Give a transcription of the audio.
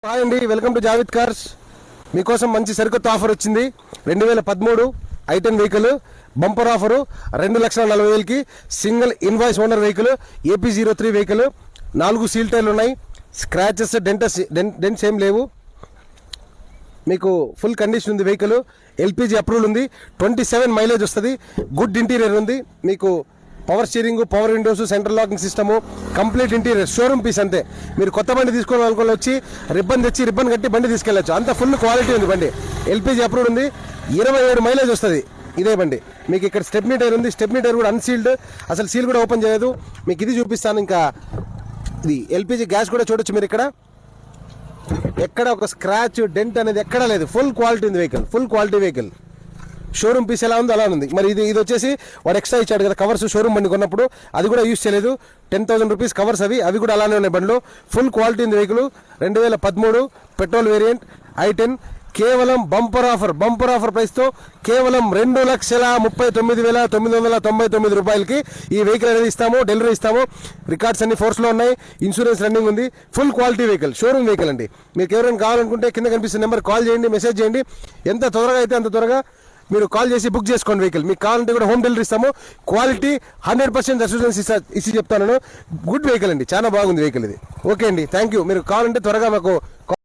Hi అండి, welcome to Javid cars. మీకోసం మంచి సరికొత్త ఆఫర్ వచ్చింది. 2013 i10 వెహికల్ బంపర్ ఆఫరు 2,40,000కి single invoice owner vehicle, AP03 vehicle. 4 seal టైర్లు ఉన్నాయి. స్క్రాచెస్ డెంట్స్ ఏం లేవు. మీకు ఫుల్ కండిషన్ ఉంది వెహికల్. LPG అప్రూవల్ ఉంది. 27 మైలేజ్ వస్తుంది. గుడ్ ఇంటీరియర్ ఉంది. మీకు power steering, power windows, central locking system, complete interior, showroom piece అంతే. మీరు కొత్త బండి తీసుకోవాలనుకుని వచ్చి రిబ్బన్ కట్టి బండి తీసుకెళ్ళచ్చు. అంత ఫుల్ క్వాలిటీ ఉంది బండి. LPG అప్రూవల్ ఉంది. 27 మైలేజ్ వస్తుంది ఇదే బండి. మీకు ఇక్కడ స్టెప్నీ టైర్ ఉంది. స్టెప్నీ టైర్ కూడా అన్సీల్డ్, అసలు సీల్ కూడా ఓపెన్ చేయలేదు. మీకు ఇది చూపిస్తాను. ఇంకా ఇది LPG గ్యాస్ కూడా చూడొచ్చు మీరు. ఇక్కడ ఎక్కడ ఒక స్క్రాచ్ డెంట్ అనేది ఎక్కడా లేదు. ఫుల్ క్వాలిటీ ఉంది vehicle. Full quality vehicle. Showroom piece ఎలా ఉందో అలా ఉంది. మరి ఇది వచ్చేసి వాడు ఎక్స్ట్రా ఇచ్చాడు కదా కవర్స్, షోరూమ్ బండి కొన్నప్పుడు అది కూడా యూజ్ చేయలేదు. 10,000 రూపీస్ కవర్స్ అవి కూడా అలానే ఉన్నాయి బండ్లు. ఫుల్ క్వాలిటీ ఉంది వెహికల్. 2013 petrol variant i10. కేవలం బంపర్ ఆఫర్ ప్రైస్తో కేవలం 2,39,999 రూపాయలకి ఈ వెహికల్ అనేది ఇస్తాము. డెలివరీ ఇస్తాము. రికార్డ్స్ అన్ని ఫోర్స్లో ఉన్నాయి. ఇన్సూరెన్స్ రన్నింగ్ ఉంది. Full quality vehicle, showroom vehicle అండి. మీకు ఎవరైనా కావాలనుకుంటే కింద కనిపిస్తున్న నెంబర్ కాల్ చేయండి, మెసేజ్ చేయండి. ఎంత త్వరగా అయితే అంత త్వరగా మీరు కాల్ చేసి బుక్ చేసుకోండి వెహికల్. మీకు కావాలంటే కూడా హోమ్ డెలివరీ ఇస్తాము. క్వాలిటీ 100% అష్యూరెన్స్ ఇచ్చి చెప్తాను. గుడ్ వెహికల్ అండి, చాలా బాగుంది వెహికల్ ఇది. ఓకే అండి, థ్యాంక్ యూ. మీరు కావాలంటే త్వరగా మాకు